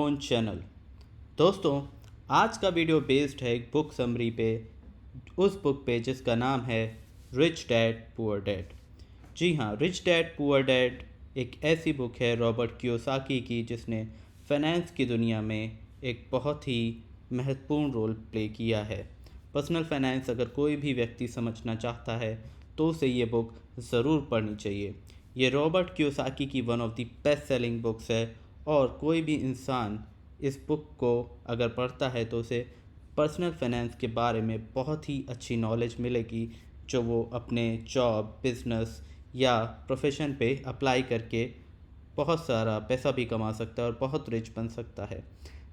Own channel. दोस्तों, आज का वीडियो बेस्ड है एक बुक समरी पे, उस बुक पे जिसका नाम है रिच डैड पुअर डैड। जी हाँ, रिच डैड पुअर डैड एक ऐसी बुक है रॉबर्ट कियोसाकी की जिसने फाइनेंस की दुनिया में एक बहुत ही महत्वपूर्ण रोल प्ले किया है। पर्सनल फाइनेंस अगर कोई भी व्यक्ति समझना चाहता है तो उसे ये बुक ज़रूर पढ़नी चाहिए। ये रॉबर्ट कियोसाकी की one of the best selling books है और कोई भी इंसान इस बुक को अगर पढ़ता है तो उसे पर्सनल फाइनेंस के बारे में बहुत ही अच्छी नॉलेज मिलेगी, जो वो अपने जॉब, बिजनेस या प्रोफेशन पे अप्लाई करके बहुत सारा पैसा भी कमा सकता है और बहुत रिच बन सकता है।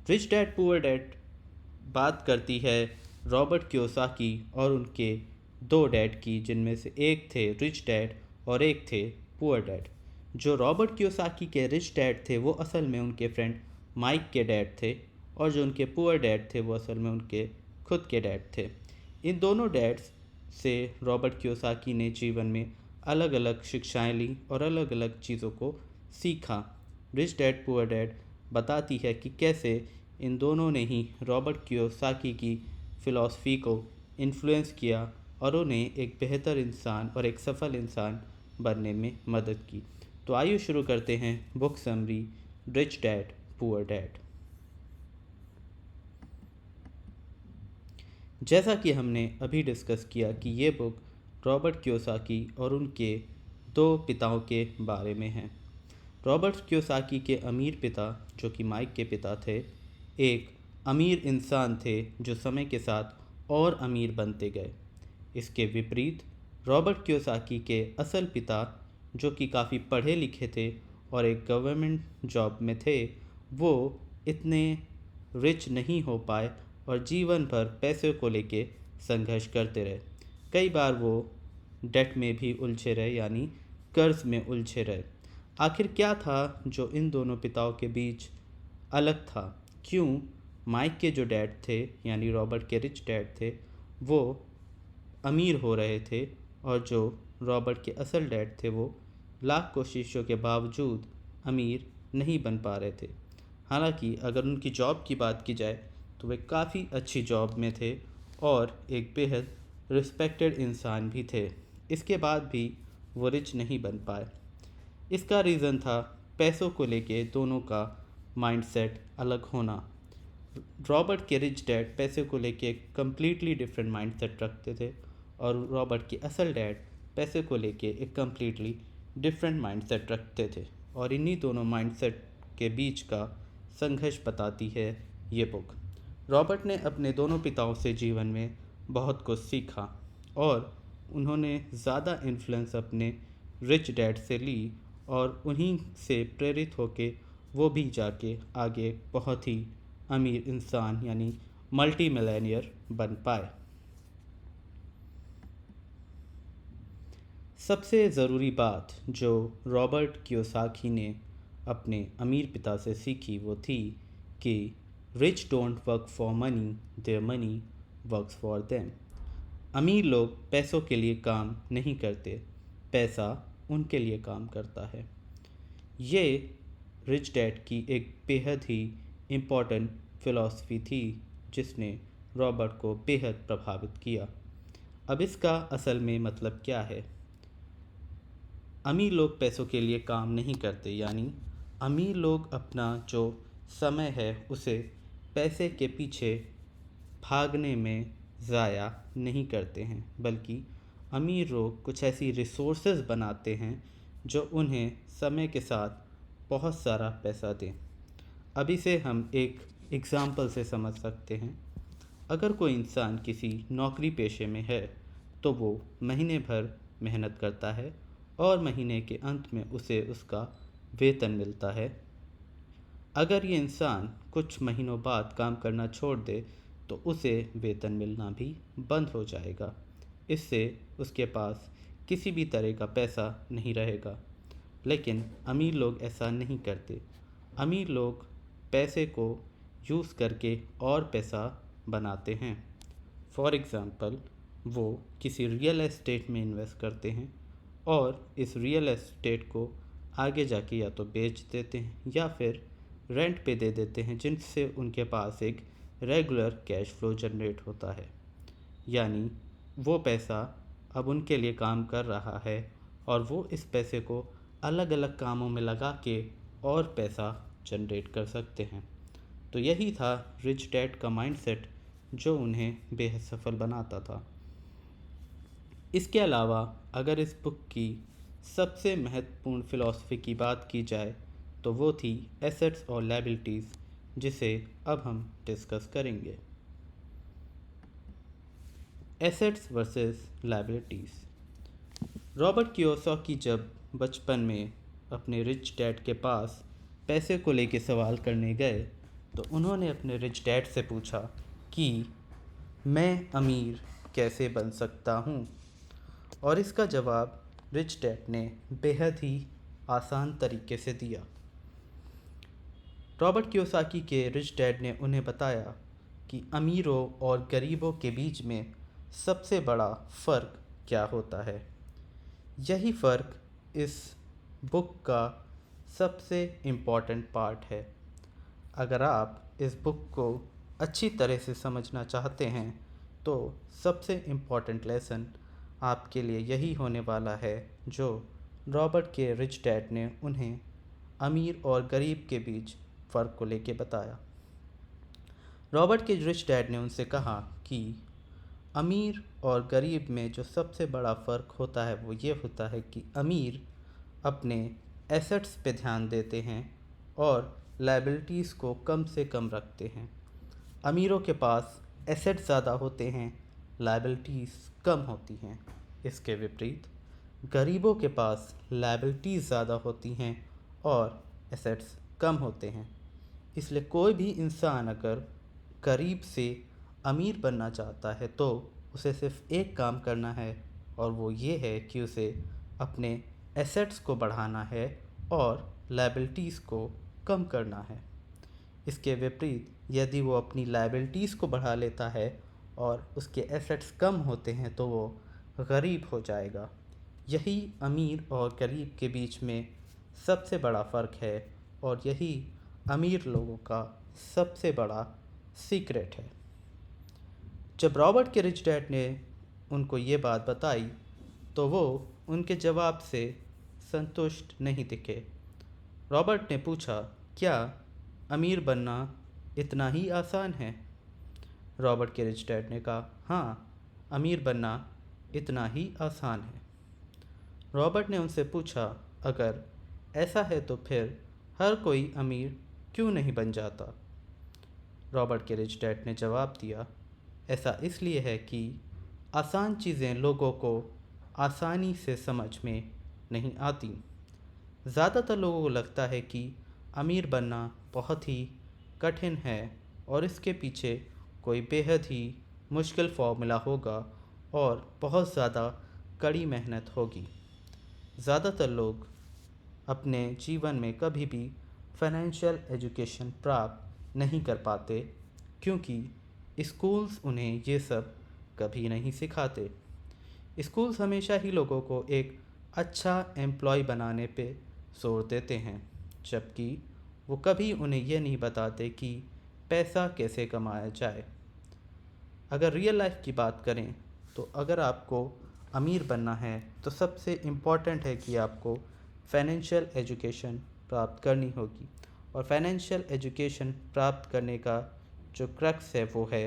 रिच डैड पुअर डैड बात करती है रॉबर्ट कियोसाकी और उनके दो डैड की, जिनमें से एक थे रिच डैड और एक थे पुअर डैड। जो रॉबर्ट कियोसाकी के रिच डैड थे वो असल में उनके फ्रेंड माइक के डैड थे, और जो उनके पुअर डैड थे वो असल में उनके खुद के डैड थे। इन दोनों डैड्स से रॉबर्ट कियोसाकी ने जीवन में अलग अलग शिक्षाएं ली और अलग अलग चीज़ों को सीखा। रिच डैड पुअर डैड बताती है कि कैसे इन दोनों ने ही रॉबर्ट कियोसाकी की फ़िलॉसफ़ी को इन्फ्लुएंस किया और उन्हें एक बेहतर इंसान और एक सफल इंसान बनने में मदद की। तो आइए शुरू करते हैं book summary rich dad poor dad. जैसा कि हमने अभी डिस्कस किया कि ये बुक रॉबर्ट कियोसाकी और उनके दो पिताओं के बारे में है। रॉबर्ट कियोसाकी के अमीर पिता, जो कि माइक के पिता थे, एक अमीर इंसान थे जो समय के साथ और अमीर बनते गए। इसके विपरीत रॉबर्ट कियोसाकी के असल पिता, जो कि काफ़ी पढ़े लिखे थे और एक गवर्नमेंट जॉब में थे, वो इतने रिच नहीं हो पाए और जीवन भर पैसे को लेके संघर्ष करते रहे। कई बार वो डेट में भी उलझे रहे, यानी कर्ज में उलझे रहे। आखिर क्या था जो इन दोनों पिताओं के बीच अलग था? क्यों माइक के जो डैड थे, यानी रॉबर्ट के रिच डैड थे, वो अमीर हो रहे थे और जो रॉबर्ट के असल डैड थे वो लाख कोशिशों के बावजूद अमीर नहीं बन पा रहे थे। हालांकि अगर उनकी जॉब की बात की जाए तो वे काफ़ी अच्छी जॉब में थे और एक बेहद रिस्पेक्टेड इंसान भी थे। इसके बाद भी वो रिच नहीं बन पाए। इसका रीज़न था पैसों को लेके दोनों का माइंडसेट अलग होना। रॉबर्ट के रिच डैड पैसे को लेके एक कम्प्लीटली डिफरेंट माइंडसेट रखते थे और रॉबर्ट के असल डैड पैसे को लेके एक कम्प्लीटली डिफरेंट माइंडसेट रखते थे, और इन्हीं दोनों माइंडसेट के बीच का संघर्ष बताती है ये बुक। रॉबर्ट ने अपने दोनों पिताओं से जीवन में बहुत कुछ सीखा और उन्होंने ज़्यादा इन्फ्लुएंस अपने रिच डैड से ली और उन्हीं से प्रेरित होके वो भी जाके आगे बहुत ही अमीर इंसान यानी मल्टी मिलेनियर बन पाए। सबसे ज़रूरी बात जो रॉबर्ट कियोसाकी ने अपने अमीर पिता से सीखी वो थी कि rich don't work for money, their money works for them. अमीर लोग पैसों के लिए काम नहीं करते, पैसा उनके लिए काम करता है। ये रिच डैड की एक बेहद ही इम्पॉर्टेंट फ़िलॉसफी थी जिसने रॉबर्ट को बेहद प्रभावित किया। अब इसका असल में मतलब क्या है? अमीर लोग पैसों के लिए काम नहीं करते, यानी अमीर लोग अपना जो समय है उसे पैसे के पीछे भागने में ज़ाया नहीं करते हैं, बल्कि अमीर लोग कुछ ऐसी रिसोर्सेज बनाते हैं जो उन्हें समय के साथ बहुत सारा पैसा दें। अब इसे हम एक एग्ज़ाम्पल से समझ सकते हैं। अगर कोई इंसान किसी नौकरी पेशे में है तो वो महीने भर मेहनत करता है और महीने के अंत में उसे उसका वेतन मिलता है। अगर ये इंसान कुछ महीनों बाद काम करना छोड़ दे तो उसे वेतन मिलना भी बंद हो जाएगा। इससे उसके पास किसी भी तरह का पैसा नहीं रहेगा। लेकिन अमीर लोग ऐसा नहीं करते। अमीर लोग पैसे को यूज़ करके और पैसा बनाते हैं। फॉर एग्ज़ाम्पल, वो किसी रियल एस्टेट में इन्वेस्ट करते हैं और इस रियल एस्टेट को आगे जाके या तो बेच देते हैं या फिर रेंट पे दे देते हैं, जिनसे उनके पास एक रेगुलर कैश फ्लो जनरेट होता है। यानी वो पैसा अब उनके लिए काम कर रहा है और वो इस पैसे को अलग अलग कामों में लगा के और पैसा जनरेट कर सकते हैं। तो यही था रिच डैड का माइंडसेट जो उन्हें बेहद सफल बनाता था। इसके अलावा अगर इस बुक की सबसे महत्वपूर्ण फ़िलॉसफी की बात की जाए तो वो थी एसेट्स और लायबिलिटीज़, जिसे अब हम डिस्कस करेंगे। Assets versus liabilities. Robert Kiyosaki जब बचपन में अपने रिच डैड के पास पैसे को लेके सवाल करने गए तो उन्होंने अपने रिच डैड से पूछा कि मैं अमीर कैसे बन सकता हूँ, और इसका जवाब रिच डैड ने बेहद ही आसान तरीके से दिया। रॉबर्ट कियोसाकी के रिच डैड ने उन्हें बताया कि अमीरों और गरीबों के बीच में सबसे बड़ा फ़र्क क्या होता है। यही फ़र्क इस बुक का सबसे इम्पॉर्टेंट पार्ट है। अगर आप इस बुक को अच्छी तरह से समझना चाहते हैं तो सबसे इम्पॉर्टेंट लेसन आपके लिए यही होने वाला है जो रॉबर्ट के रिच डैड ने उन्हें अमीर और गरीब के बीच फ़र्क को लेके बताया। रॉबर्ट के रिच डैड ने उनसे कहा कि अमीर और गरीब में जो सबसे बड़ा फ़र्क होता है वो ये होता है कि अमीर अपने एसेट्स पे ध्यान देते हैं और लायबिलिटीज़ को कम से कम रखते हैं। अमीरों के पास एसेट्स ज़्यादा होते हैं, लायबिलिटीज़ कम होती हैं। इसके विपरीत गरीबों के पास लायबिलिटीज़ ज़्यादा होती हैं और एसेट्स कम होते हैं। इसलिए कोई भी इंसान अगर गरीब से अमीर बनना चाहता है तो उसे सिर्फ एक काम करना है, और वो ये है कि उसे अपने एसेट्स को बढ़ाना है और लायबिलिटीज़ को कम करना है। इसके विपरीत यदि वो अपनी लायबिलिटीज़ को बढ़ा लेता है और उसके एसेट्स कम होते हैं तो वो गरीब हो जाएगा। यही अमीर और गरीब के बीच में सबसे बड़ा फ़र्क है और यही अमीर लोगों का सबसे बड़ा सीक्रेट है। जब रॉबर्ट के रिच डैड ने उनको ये बात बताई तो वो उनके जवाब से संतुष्ट नहीं दिखे। रॉबर्ट ने पूछा, क्या अमीर बनना इतना ही आसान है? रॉबर्ट के रिच डैड ने कहा, हाँ, अमीर बनना इतना ही आसान है। रॉबर्ट ने उनसे पूछा, अगर ऐसा है तो फिर हर कोई अमीर क्यों नहीं बन जाता? रॉबर्ट के रिच डैड ने जवाब दिया, ऐसा इसलिए है कि आसान चीज़ें लोगों को आसानी से समझ में नहीं आती। ज़्यादातर लोगों को लगता है कि अमीर बनना बहुत ही कठिन है और इसके पीछे कोई बेहद ही मुश्किल फॉर्मूला होगा और बहुत ज़्यादा कड़ी मेहनत होगी। ज़्यादातर लोग अपने जीवन में कभी भी फाइनेंशियल एजुकेशन प्राप्त नहीं कर पाते क्योंकि स्कूल्स उन्हें ये सब कभी नहीं सिखाते। स्कूल्स हमेशा ही लोगों को एक अच्छा एम्प्लॉय बनाने पे जोर देते हैं, जबकि वो कभी उन्हें यह नहीं बताते कि पैसा कैसे कमाया जाए। अगर रियल लाइफ की बात करें तो अगर आपको अमीर बनना है तो सबसे इम्पॉर्टेंट है कि आपको फाइनेंशियल एजुकेशन प्राप्त करनी होगी, और फाइनेंशियल एजुकेशन प्राप्त करने का जो क्रक्स है वो है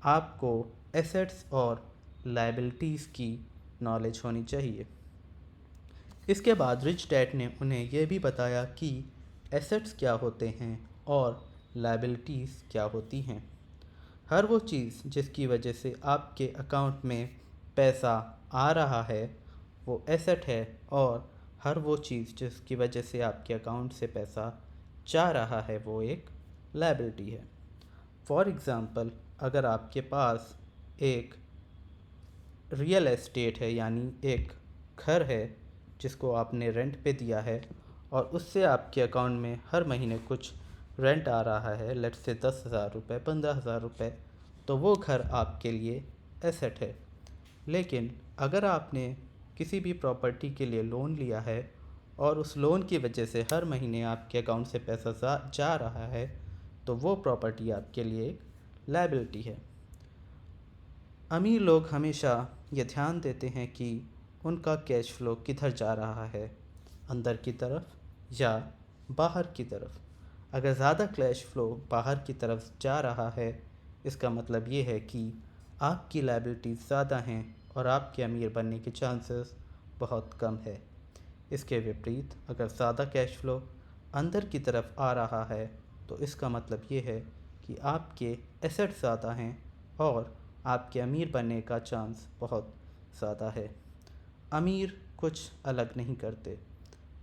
आपको एसेट्स और लायबिलिटीज़ की नॉलेज होनी चाहिए। इसके बाद रिच डैड ने उन्हें यह भी बताया कि एसेट्स क्या होते हैं और लायबिलिटीज़ क्या होती हैं। हर वो चीज़ जिसकी वजह से आपके अकाउंट में पैसा आ रहा है वो एसेट है, और हर वो चीज़ जिसकी वजह से आपके अकाउंट से पैसा जा रहा है वो एक लायबिलिटी है। फॉर एग्ज़ाम्पल, अगर आपके पास एक रियल एस्टेट है, यानी एक घर है जिसको आपने रेंट पे दिया है और उससे आपके अकाउंट में हर महीने कुछ रेंट आ रहा है, लेट्स से 10,000 रुपये, 15,000 रुपये, तो वो घर आपके लिए एसेट है। लेकिन अगर आपने किसी भी प्रॉपर्टी के लिए लोन लिया है और उस लोन की वजह से हर महीने आपके अकाउंट से पैसा जा रहा है, तो वो प्रॉपर्टी आपके लिए एक लायबिलिटी है। अमीर लोग हमेशा ये ध्यान देते हैं कि उनका कैश फ्लो किधर जा रहा है, अंदर की तरफ या बाहर की तरफ। अगर ज़्यादा कैश फ्लो बाहर की तरफ जा रहा है, इसका मतलब ये है कि आपकी लायबिलिटीज़ ज़्यादा हैं और आपके अमीर बनने के चांसेस बहुत कम है। इसके विपरीत अगर ज़्यादा कैश फ्लो अंदर की तरफ आ रहा है, तो इसका मतलब ये है कि आपके एसेट ज़्यादा हैं और आपके अमीर बनने का चांस बहुत ज़्यादा है। अमीर कुछ अलग नहीं करते,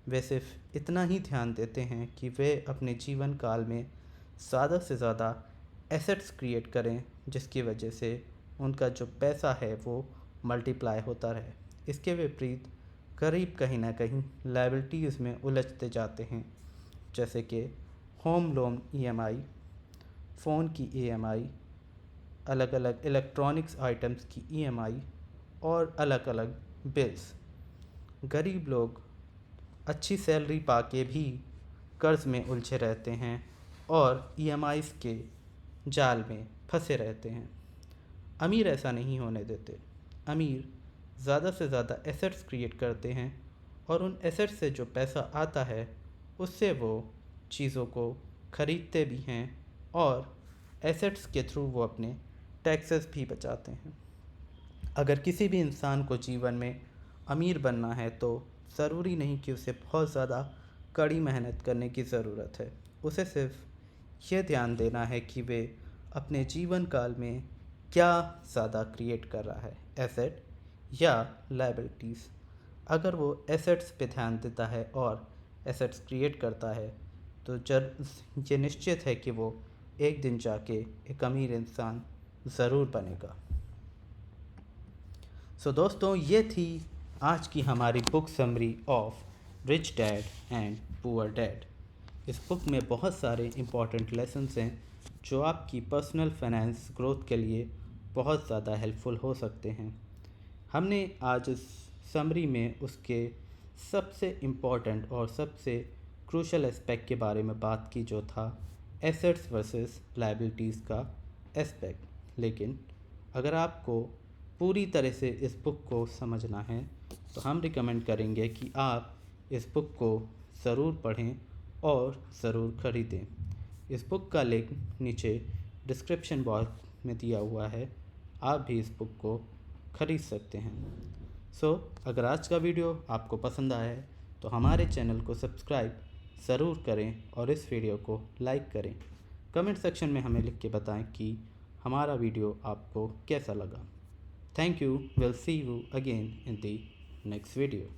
वे सिर्फ इतना ही ध्यान देते हैं कि वे अपने जीवन काल में ज़्यादा से ज़्यादा एसेट्स क्रिएट करें, जिसकी वजह से उनका जो पैसा है वो मल्टीप्लाई होता रहे। इसके विपरीत गरीब कहीं ना कहीं लायबिलिटीज़ में उलझते जाते हैं, जैसे कि होम लोन ईएमआई, फ़ोन की ईएमआई, अलग अलग इलेक्ट्रॉनिक्स आइटम्स की ईएमआई और अलग अलग बिल्स। गरीब लोग अच्छी सैलरी पाके भी कर्ज़ में उलझे रहते हैं और ईएमआईज़ के जाल में फंसे रहते हैं। अमीर ऐसा नहीं होने देते। अमीर ज़्यादा से ज़्यादा एसेट्स क्रिएट करते हैं और उन एसेट्स से जो पैसा आता है उससे वो चीज़ों को ख़रीदते भी हैं और एसेट्स के थ्रू वो अपने टैक्सेस भी बचाते हैं। अगर किसी भी इंसान को जीवन में अमीर बनना है तो ज़रूरी नहीं कि उसे बहुत ज़्यादा कड़ी मेहनत करने की ज़रूरत है। उसे सिर्फ ये ध्यान देना है कि वे अपने जीवन काल में क्या ज़्यादा क्रिएट कर रहा है, एसेट या लायबिलिटीज़। अगर वो एसेट्स पे ध्यान देता है और एसेट्स क्रिएट करता है, तो ये निश्चित है कि वो एक दिन जाके एक अमीर इंसान ज़रूर बनेगा। सो दोस्तों, ये थी आज की हमारी book summary of rich dad and poor dad. इस बुक में बहुत सारे इम्पॉर्टेंट लेसन्स हैं जो आपकी पर्सनल फाइनेंस ग्रोथ के लिए बहुत ज़्यादा हेल्पफुल हो सकते हैं। हमने आज इस समरी में उसके सबसे इम्पॉर्टेंट और सबसे क्रूशल एस्पेक्ट के बारे में बात की, जो था एसेट्स वर्सेस लायबिलिटीज़ का एस्पेक्ट। लेकिन अगर आपको पूरी तरह से इस बुक को समझना है तो हम रिकमेंड करेंगे कि आप इस बुक को ज़रूर पढ़ें और ज़रूर ख़रीदें। इस बुक का लिंक नीचे डिस्क्रिप्शन बॉक्स में दिया हुआ है, आप भी इस बुक को ख़रीद सकते हैं। अगर आज का वीडियो आपको पसंद आया है तो हमारे चैनल को सब्सक्राइब ज़रूर करें और इस वीडियो को लाइक करें। कमेंट सेक्शन में हमें लिख के बताएं कि हमारा वीडियो आपको कैसा लगा। Thank you. We'll see you again in the next video.